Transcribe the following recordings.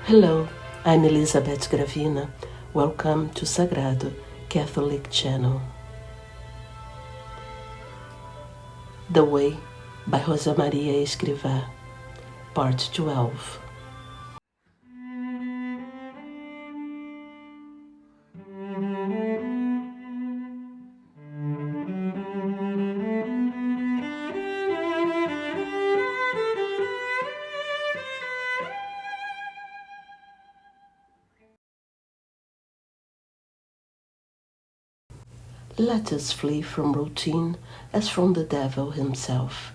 Hello, I'm Elizabeth Gravina. Welcome to Sagrado Catholic Channel. The Way by Josemaria Escrivá, Part 12. Let us flee from routine as from the devil himself.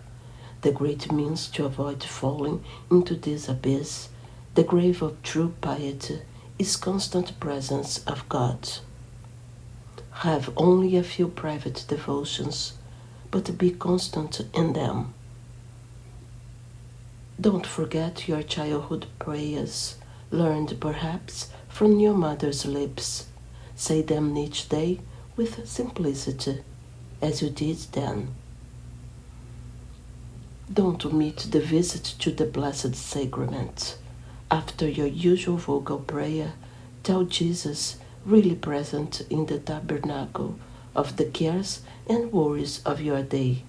The great means to avoid falling into this abyss, the grave of true piety, is constant presence of God. Have only a few private devotions, but be constant in them. Don't forget your childhood prayers, learned perhaps from your mother's lips. Say them each day with simplicity, as you did then. Don't omit the visit to the Blessed Sacrament. After your usual vocal prayer, tell Jesus, really present in the tabernacle, of the cares and worries of your day,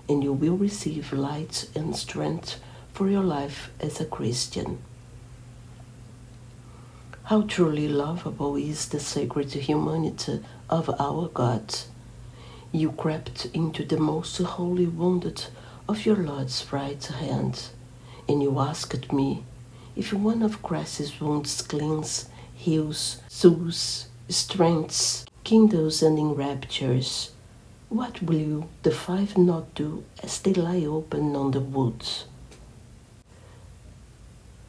and you will receive light and strength for your life as a Christian. How truly lovable is the sacred humanity of our God. You crept into the most holy wound of your Lord's right hand, and you asked me, if one of Christ's wounds cleans, heals, soothes, strengthens, kindles and enraptures, what will you, the five, not do as they lie open on the wood?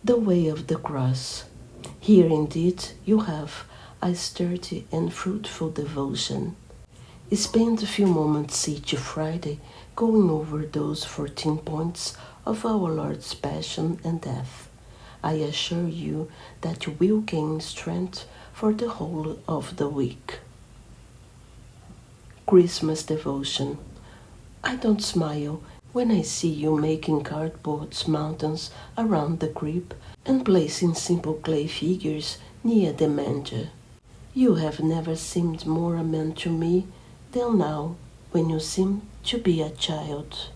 The way of the cross. Here indeed you have a sturdy and fruitful devotion. Spend a few moments each Friday going over those 14 points of our Lord's Passion and Death. I assure you that you will gain strength for the whole of the week. Christmas devotion. I don't smile when I see you making cardboard mountains around the crib and placing simple clay figures near the manger. You have never seemed more a man to me than now, when you seem to be a child.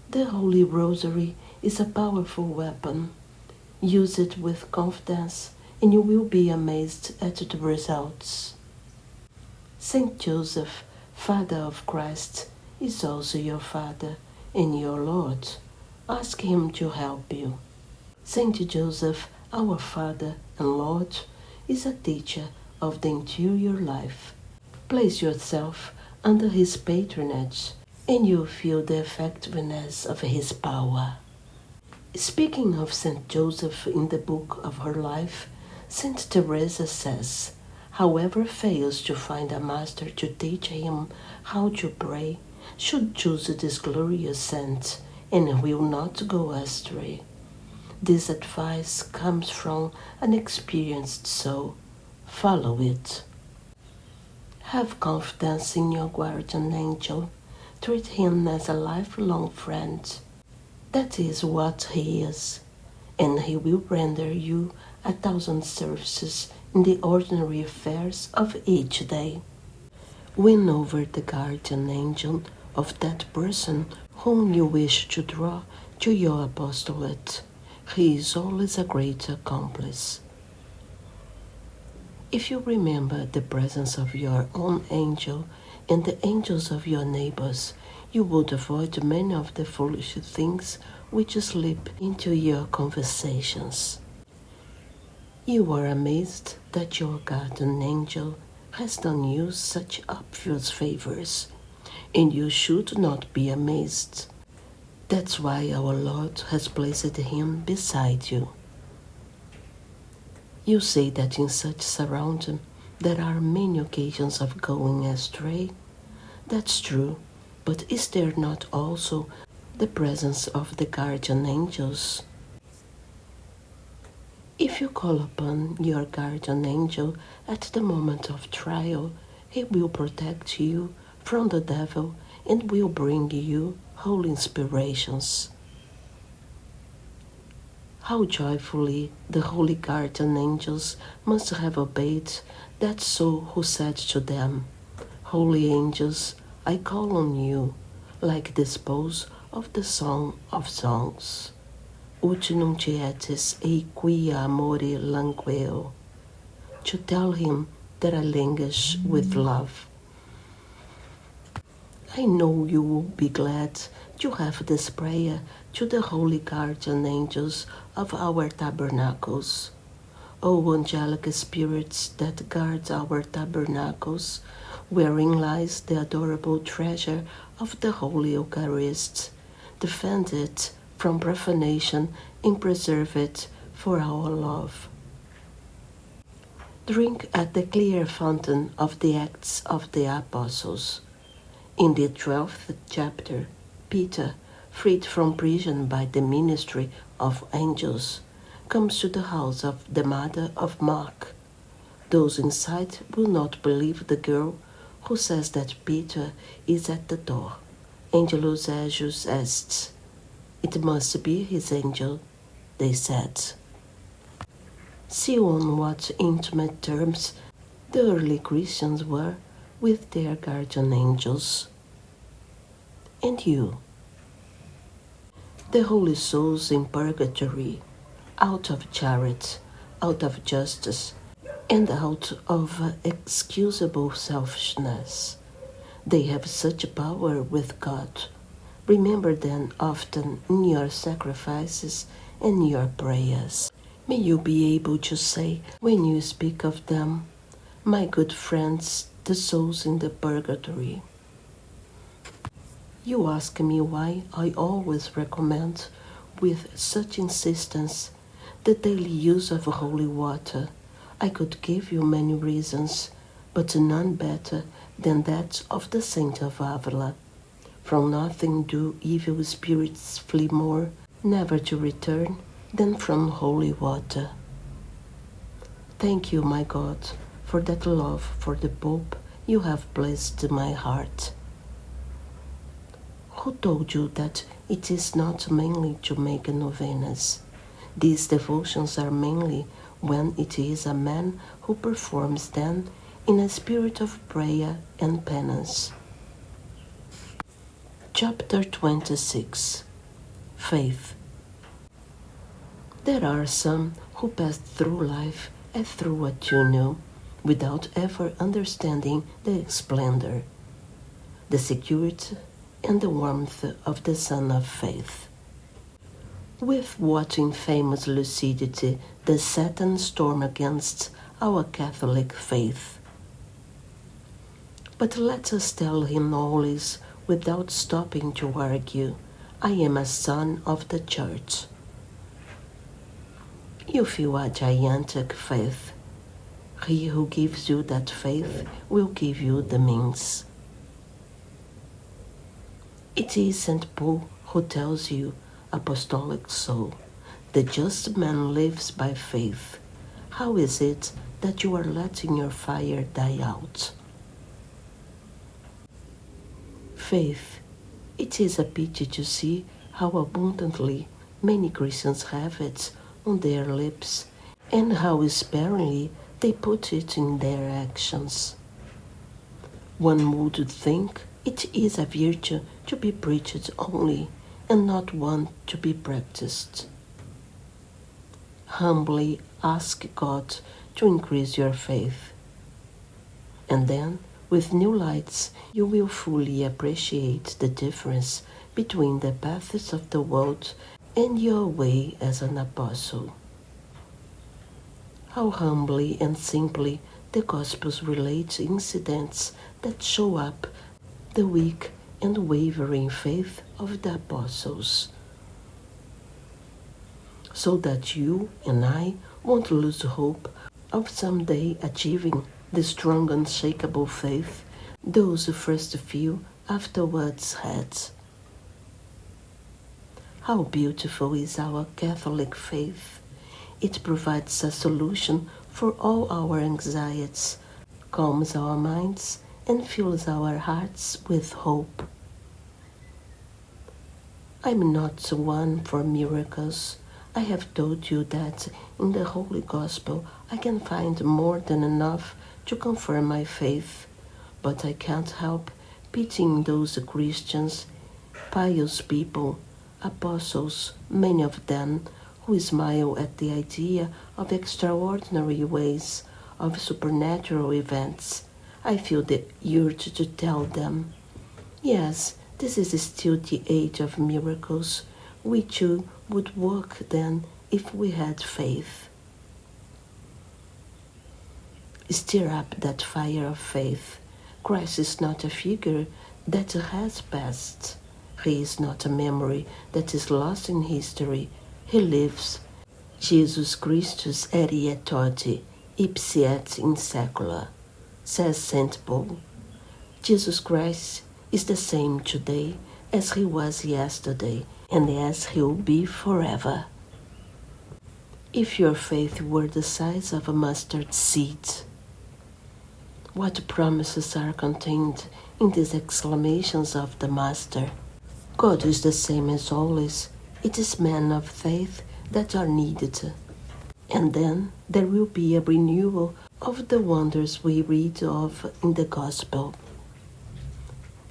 The Holy Rosary is a powerful weapon. Use it with confidence, and you will be amazed at the results. Saint Joseph, Father of Christ, is also your Father and your Lord. Ask him to help you. Saint Joseph, our Father and Lord, is a teacher of the interior life. Place yourself under his patronage, and you feel the effectiveness of his power. Speaking of Saint Joseph in the book of her life, Saint Teresa says, whoever fails to find a master to teach him how to pray should choose this glorious saint and will not go astray. This advice comes from an experienced soul. Follow it. Have confidence in your guardian angel. Treat him as a lifelong friend. That is what he is, and he will render you 1,000 services in the ordinary affairs of each day. Win over the guardian angel of that person whom you wish to draw to your apostolate. He is always a great accomplice. If you remember the presence of your own angel and the angels of your neighbors, you would avoid many of the foolish things which slip into your conversations. You are amazed that your guardian angel has done you such obvious favors, and you should not be amazed. That's why our Lord has placed him beside you. You say that in such surroundings there are many occasions of going astray. That's true, but is there not also the presence of the guardian angels? If you call upon your guardian angel at the moment of trial, he will protect you from the devil and will bring you holy inspirations. How joyfully the holy guardian angels must have obeyed that soul who said to them, Holy angels, I call on you, like the spouse of the Song of Songs. Ut nuncietis ei quia amore langueo, to tell him that I languish with love. I know you will be glad to have this prayer to the holy guardian angels of our tabernacles. O angelic spirits that guard our tabernacles, wherein lies the adorable treasure of the Holy Eucharist, defend it from profanation and preserve it for our love. Drink at the clear fountain of the Acts of the Apostles. In the 12th chapter, Peter, freed from prison by the ministry of angels, comes to the house of the mother of Mark. Those inside will not believe the girl who says that Peter is at the door. Angelus ejus est. It must be his angel, they said. See on what intimate terms the early Christians were with their guardian angels. And you, the holy souls in purgatory, out of charity, out of justice, and out of excusable selfishness, they have such power with God. Remember them often in your sacrifices and your prayers. May you be able to say, when you speak of them, my good friends, the souls in the purgatory. You ask me why I always recommend, with such insistence, the daily use of holy water. I could give you many reasons, but none better than that of the Saint of Avila. From nothing do evil spirits flee more, never to return, than from holy water. Thank you, my God, for that love for the Pope you have placed in my heart. Who told you that it is not mainly to make novenas? These devotions are mainly when it is a man who performs them in a spirit of prayer and penance. Chapter 26. Faith. There are some who pass through life as through a tunnel, without ever understanding the splendor, the security, and the warmth of the sun of faith. With what infamous lucidity does Satan storm against our Catholic faith? But let us tell him always, without stopping to argue, I am a son of the Church. You feel a gigantic faith. He who gives you that faith will give you the means. It is St. Paul who tells you, apostolic soul, the just man lives by faith. How is it that you are letting your fire die out? Faith. It is a pity to see how abundantly many Christians have it on their lips, and how sparingly they put it in their actions. One would think it is a virtue to be preached only, and not one to be practiced. Humbly ask God to increase your faith, and then, with new lights, you will fully appreciate the difference between the paths of the world and your way as an apostle. How humbly and simply the Gospels relate incidents that show up the weak and wavering faith of the apostles, so that you and I won't lose hope of someday achieving the strong, unshakable faith those first few afterwards had. How beautiful is our Catholic faith! It provides a solution for all our anxieties, calms our minds, and fills our hearts with hope. I'm not one for miracles. I have told you that in the Holy Gospel I can find more than enough to confirm my faith, but I can't help pitying those Christians, pious people, apostles, many of them, who smile at the idea of extraordinary ways, of supernatural events. I feel the urge to tell them, yes, this is still the age of miracles. We too would work then if we had faith. Stir up that fire of faith. Christ is not a figure that has passed. He is not a memory that is lost in history. He lives. Jesus Christus erit toti, ipsi et in secula, says St. Paul. Jesus Christ is the same today as he was yesterday and as he will be forever. If your faith were the size of a mustard seed, what promises are contained in these exclamations of the Master? God is the same as always. It is men of faith that are needed. And then there will be a renewal of the wonders we read of in the Gospel.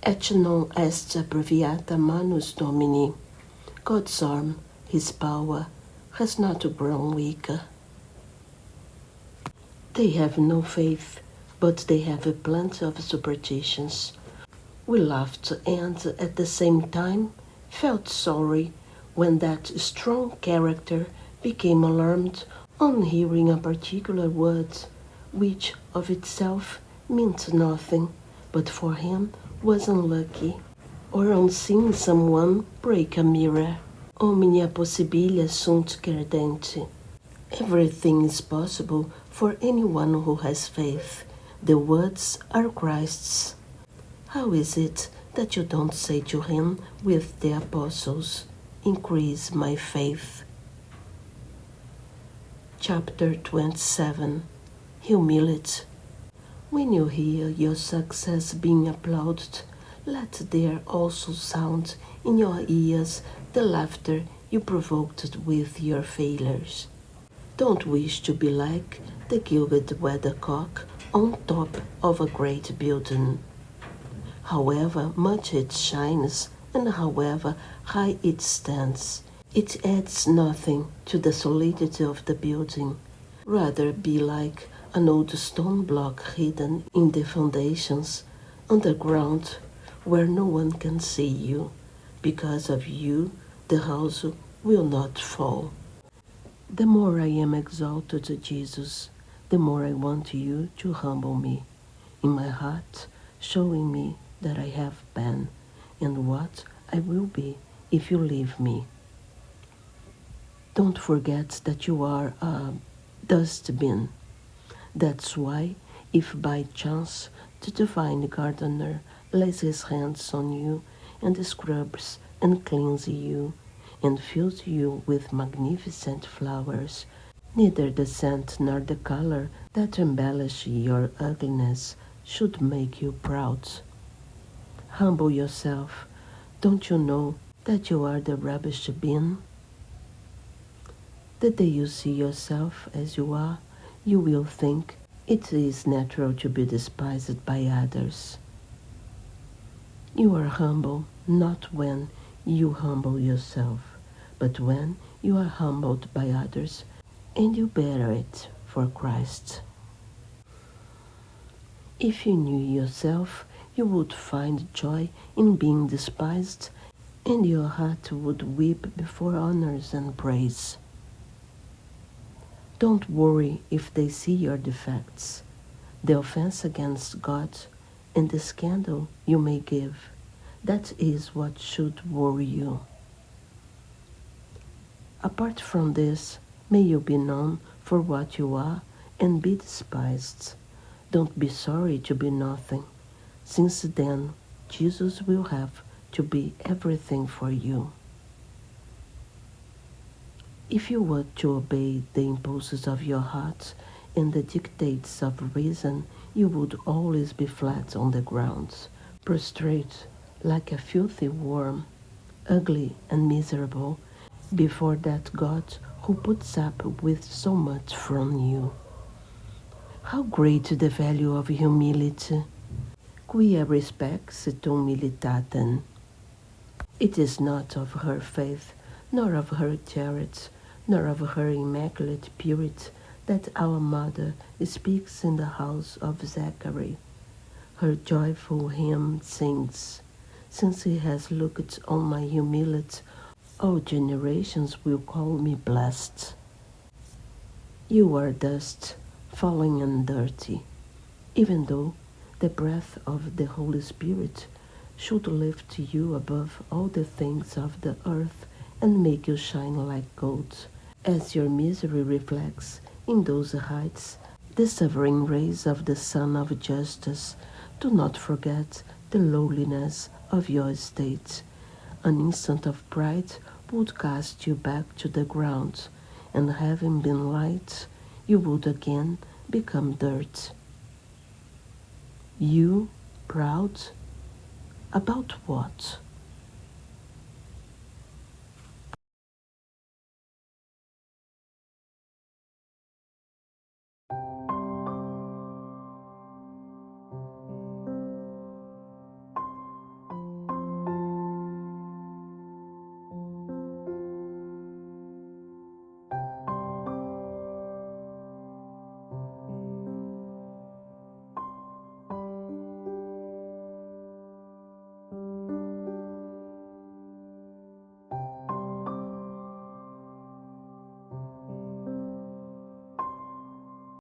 Et non est abbreviata manus Domini. God's arm, his power, has not grown weaker. They have no faith, but they have a plenty of superstitions. We laughed and, at the same time, felt sorry when that strong character became alarmed on hearing a particular word, which of itself meant nothing, but for him was unlucky, or on seeing someone break a mirror. Omnia possibilia sunt credenti. Everything is possible for anyone who has faith. The words are Christ's. How is it that you don't say to him with the apostles, increase my faith? Chapter 27. Humility. When you hear your success being applauded, let there also sound in your ears the laughter you provoked with your failures. Don't wish to be like the gilded weathercock on top of a great building. However much it shines and however high it stands, it adds nothing to the solidity of the building. Rather be like an old stone block hidden in the foundations, underground, where no one can see you. Because of you, the house will not fall. The more I am exalted, Jesus, the more I want you to humble me in my heart, showing me that I have been and what I will be if you leave me. Don't forget that you are a dustbin. That's why, if by chance the divine gardener lays his hands on you and scrubs and cleans you and fills you with magnificent flowers, neither the scent nor the color that embellish your ugliness should make you proud. Humble yourself. Don't you know that you are the rubbish bin? The day you see yourself as you are, you will think it is natural to be despised by others. You are humble not when you humble yourself, but when you are humbled by others and you bear it for Christ. If you knew yourself, you would find joy in being despised, and your heart would weep before honors and praise. Don't worry if they see your defects, the offense against God, and the scandal you may give. That is what should worry you. Apart from this, may you be known for what you are and be despised. Don't be sorry to be nothing, since then Jesus will have to be everything for you. If you were to obey the impulses of your heart and the dictates of reason, you would always be flat on the ground, prostrate like a filthy worm, ugly and miserable, before that God who puts up with so much from you. How great the value of humility! Quia respexit humilitatem. It is not of her faith, nor of her charity, nor of her immaculate purity that our mother speaks in the house of Zachary. Her joyful hymn sings, since he has looked on my humility, all generations will call me blessed. You are dust, falling and dirty, even though the breath of the Holy Spirit should lift you above all the things of the earth and make you shine like gold, as your misery reflects in those heights the sovereign rays of the Sun of Justice. Do not forget the lowliness of your estate. An instant of pride would cast you back to the ground, and having been light, you would again become dirt. You, proud? About what?